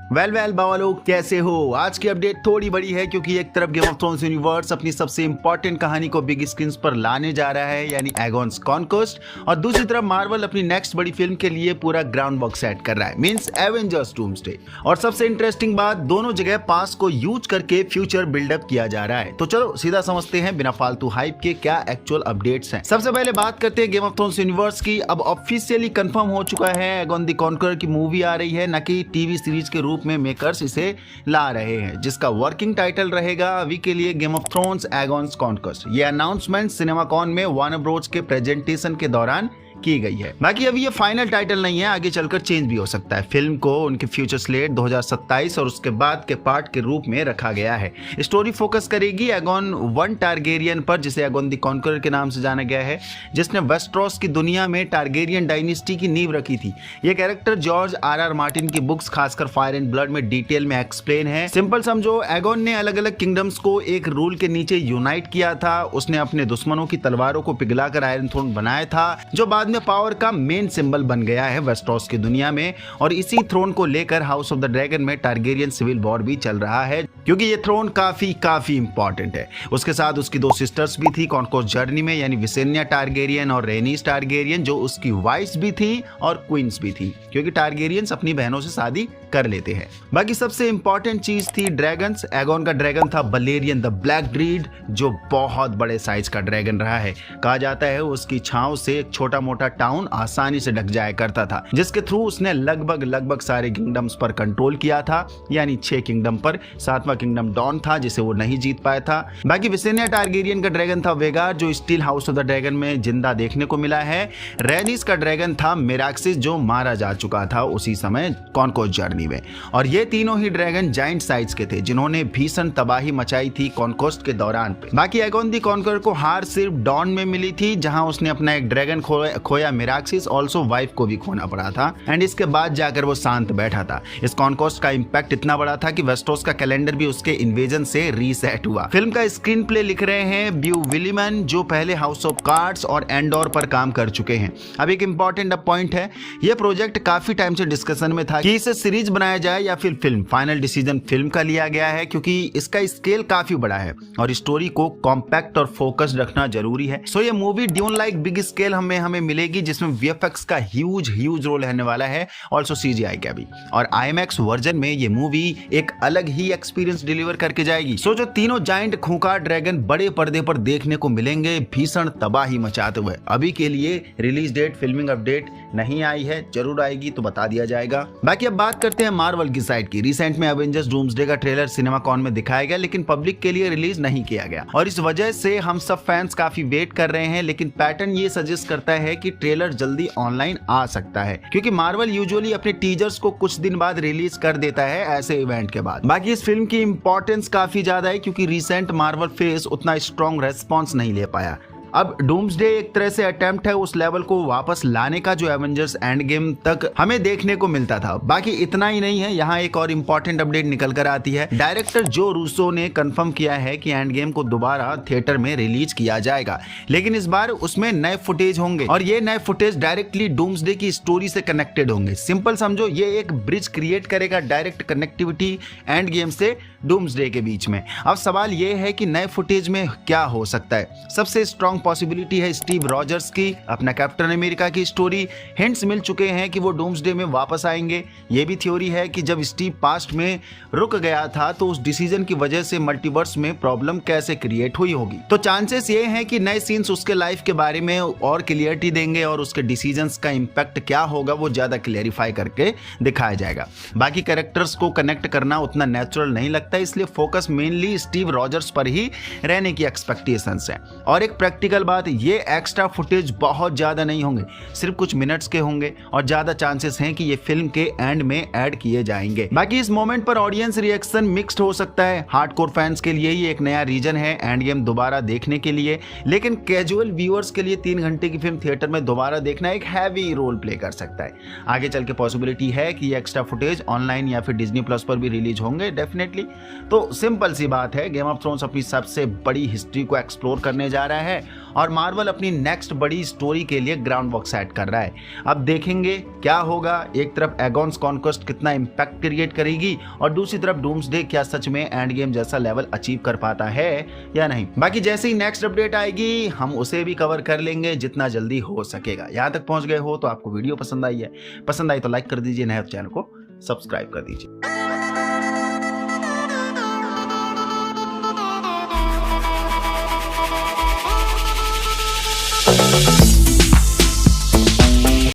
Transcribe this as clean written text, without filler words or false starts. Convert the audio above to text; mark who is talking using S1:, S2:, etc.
S1: Well बाबा लोग कैसे हो। आज की अपडेट थोड़ी बड़ी है क्योंकि एक तरफ गेम ऑफ थ्रोन्स यूनिवर्स अपनी सबसे इंपॉर्टेंट कहानी को बिग स्क्रीन पर लाने जा रहा है यानी एगॉन्स कॉन्क्वेस्ट, और दूसरी तरफ मार्वल अपनी नेक्स्ट बड़ी फिल्म के लिए पूरा ग्राउंड वर्क सेट कर रहा है, मींस एवेंजर्स डूम्सडे। और सबसे इंटरेस्टिंग बात, दोनों जगह पास्ट को यूज करके फ्यूचर बिल्डअप किया जा रहा है। तो चलो सीधा समझते हैं बिना फालतू हाइप के क्या एक्चुअल अपडेट्स हैं। सबसे पहले बात करते हैं गेम ऑफ थ्रोन्स यूनिवर्स की। अब ऑफिशियली कंफर्म हो चुका है एगॉन द कॉन्करर की मूवी आ रही है, न कि टीवी सीरीज के रूप में मेकर्स इसे ला रहे हैं, जिसका वर्किंग टाइटल रहेगा अभी के लिए गेम ऑफ थ्रोन्स एगॉन्स कॉन्क्वेस्ट। ये अनाउंसमेंट सिनेमाकॉन में वार्नर ब्रोस के प्रेजेंटेशन के दौरान की गई है। बाकी अभी ये फाइनल टाइटल नहीं है, आगे चलकर चेंज भी हो सकता है। फिल्म को उनके फ्यूचर स्लेट 2027 और उसके बाद के पार्ट के रूप में रखा गया है। स्टोरी फोकस करेगी एगॉन वन टारगेरियन पर, जिसे एगॉन द कॉन्करर के नाम से जाना गया है, जिसने वेस्टरोस की दुनिया में टारगेरियन डायनेस्टी की नींव रखी थी। ये कैरेक्टर जॉर्ज आर मार्टिन की बुक्स खासकर फायर एंड ब्लड में डिटेल में एक्सप्लेन है। सिंपल समझो, एगॉन ने अलग अलग किंगडम्स को एक रूल के नीचे यूनाइट किया था। उसने अपने दुश्मनों की तलवारों को पिघलाकर आयरन थ्रोन बनाया था, जो बाद में पावर का मेन सिंबल बन गया है वेस्टरोस की दुनिया में। और इसी थ्रोन को लेकर हाउस ऑफ द ड्रैगन में टारगेरियन सिविल वॉर भी चल रहा है, क्योंकि ये थ्रोन काफी इंपॉर्टेंट है। उसके साथ उसकी दो सिस्टर्स भी थी कॉन्क्वेस्ट जर्नी में, यानी विसेन्या टारगेरियन और रेनिस टारगेरियन, जो उसकी वाइफ्स भी थी और क्वींस भी थी, क्योंकि टारगेरियंस अपनी बहनों से शादी कर लेते हैं। बाकी सबसे इंपॉर्टेंट चीज थी ड्रैगन्स। एगॉन का ड्रैगन था बलेरियन द ब्लैक ड्रीड, जो बहुत बड़े साइज का ड्रैगन रहा है। कहा जाता है उसकी छांव से एक छोटा मोटा टाउन आसानी से ढक जाया करता था, जिसके थ्रू उसने लगभग सारे किंगडम्स पर कंट्रोल किया था, यानी 6 किंगडम पर। 7वां किंगडम डॉन था, जिसे वो नहीं जीत पाया था। बाकी विसेन्या टारगेरियन का ड्रैगन था वेगार, जो still house of the dragon में जिंदा देखने को मिला है। रेनिस का ड्रैगन था मेराक्सिस, जो मारा जा चुका था उसी समय कॉन्क्वेस्ट जर्नी में। और ये तीनों ही ड्रैगन जाइंट साइज के थे, जिन्होंने भीषण तबाही मचाई थी कॉन्क्वेस्ट के दौरान पे। बाकी एगॉन द कॉन्करर को हार सिर्फ डॉन में मिली थी, जहां उसने अपना एक ड्रैगन खोया मेराक्सिस, ऑल्सो वाइफ को भी खोना पड़ा था, एंड इसके बाद जाकर वो शांत बैठा था। इस कॉन्क्वेस्ट का इंपैक्ट इतना बड़ा था कि वेस्टरोस का कैलेंडर भी उसके इन्वेजन से रीसेट हुआ। फिल्म का स्क्रीन प्ले लिख रहे हैं ब्यू विलिमन, जो पहले हाउस ऑफ कार्ड्स और एंडोर पर काम कर चुके हैं। अब एक इंपॉर्टेंट पॉइंट है, ये प्रोजेक्ट काफी टाइम से डिस्कशन में था कि इसे सीरीज बनाया जाए या फिर फिल्म। फाइनल डिसीजन फिल्म का लिया गया है, क्योंकि इसका स्केल काफी बड़ा है और स्टोरी को कॉम्पैक्ट और फोकस्ड रखना जरूरी है। सो ये movie dune like big scale हमें मिलेगी, जिसमें वीएफएक्स का ह्यूज रोल रहने वाला है, ऑल्सो सीजीआई का भी। और आईएमएक्स वर्जन में ये मूवी एक अलग ही एक्सपीरियंस डिलीवर करके जाएगी। सो जो तीनों जाइंट खूंखार ड्रैगन बड़े पर्दे पर देखने को मिलेंगे, भीषण तबाही मचाते हुए। अभी के लिए रिलीज डेट, फिल्मिंग अपडेट नहीं आई है, जरूर आएगी तो बता दिया जाएगा। बाकी अब बात करते हैं मार्वल की साइड की। रिसेंट में एवेंजर्स डूम्सडे का ट्रेलर सिनेमाकॉन में दिखाया गया, लेकिन पब्लिक के लिए रिलीज नहीं किया गया, और इस वजह से हम सब फैंस काफी वेट कर रहे हैं। लेकिन पैटर्न ये सजेस्ट करता है कि ट्रेलर जल्दी ऑनलाइन आ सकता है, क्योंकि मार्वल यूजुअली अपने टीजर्स को कुछ दिन बाद रिलीज कर देता है ऐसे इवेंट के बाद। बाकी इस फिल्म की इंपॉर्टेंस काफी ज्यादा है, क्योंकि रिसेंट मार्वल फेज उतना स्ट्रॉन्ग रेस्पॉन्स नहीं ले पाया। अब डूम्सडे एक तरह से अटेम्प्ट है उस लेवल को वापस लाने का जो एवेंजर्स एंड गेम तक हमें देखने को मिलता था। बाकी इतना ही नहीं है, यहाँ एक और इम्पोर्टेंट अपडेट निकल कर आती है। डायरेक्टर जो रूसो ने कंफर्म किया है कि एंड गेम को दोबारा थिएटर में रिलीज किया जाएगा, लेकिन इस बार उसमें नए फुटेज होंगे, और ये नए फुटेज डायरेक्टली डूम्सडे की स्टोरी से कनेक्टेड होंगे। सिंपल समझो, ये एक ब्रिज क्रिएट करेगा, डायरेक्ट कनेक्टिविटी एंड गेम से डूम्सडे के बीच में। अब सवाल ये है कि नए फुटेज में क्या हो सकता है। सबसे स्ट्रॉन्ग पॉसिबिलिटी है स्टीव रॉजर्स की, अपना कैप्टन अमेरिका की स्टोरी। हिंट्स मिल चुके हैं कि वो डूम्सडे में वापस आएंगे। ये भी थ्योरी है कि जब स्टीव पास्ट में रुक गया था, तो उस डिसीजन की वजह से मल्टीवर्स में प्रॉब्लम कैसे क्रिएट हुई होगी। तो चांसेस ये हैं कि नए सीन्स उसके लाइफ के बारे में और क्लियरिटी देंगे, और उसके डिसीजंस का इंपैक्ट क्या होगा वो ज्यादा क्लियरिफाई करके दिखाया जाएगा। बाकी कैरेक्टर्स को कनेक्ट करना उतना नेचुरल नहीं लगता, इसलिए फोकस मेनली स्टीव रॉजर्स पर ही रहने की एक्सपेक्टेशंस है। और एक प्रैक्टिकल बात, ये एक्स्ट्रा फुटेज बहुत ज्यादा नहीं होंगे, सिर्फ कुछ मिनट्स के होंगे, और ज्यादा चांसेस हैं कि ये फिल्म के एंड में ऐड किए जाएंगे। बाकी इस मोमेंट पर ऑडियंस रिएक्शन मिक्स्ड हो सकता है। हार्डकोर फैंस के लिए ये एक नया रीजन है एंड गेम दोबारा देखने के लिए, लेकिन कैजुअल व्यूअर्स के लिए 3 घंटे की फिल्म थिएटर में दोबारा देखना एक हैवी रोल प्ले कर सकता है। आगे चल के पॉसिबिलिटी है कि ये एक्स्ट्रा फुटेज ऑनलाइन या फिर डिज्नी प्लस पर भी रिलीज होंगे डेफिनेटली। तो सिंपल सी बात है, गेम ऑफ थ्रोन्स अपनी सबसे बड़ी हिस्ट्री को एक्सप्लोर करने जा रहा है, और मार्वल अपनी नेक्स्ट बड़ी स्टोरी के लिए ग्राउंड वर्क सेट कर रहा है। अब देखेंगे क्या होगा। एक तरफ एगॉन्स कॉन्क्वेस्ट कितना इंपैक्ट क्रिएट करेगी और दूसरी तरफ डूम्सडे क्या सच में एंड गेम जैसा लेवल अचीव कर पाता है या नहीं। बाकी जैसे ही नेक्स्ट अपडेट आएगी हम उसे भी कवर कर लेंगे जितना जल्दी हो सकेगा। यहाँ तक पहुंच गए हो तो आपको वीडियो पसंद आई है, पसंद आई तो लाइक कर दीजिए, नए चैनल को सब्सक्राइब कर दीजिए।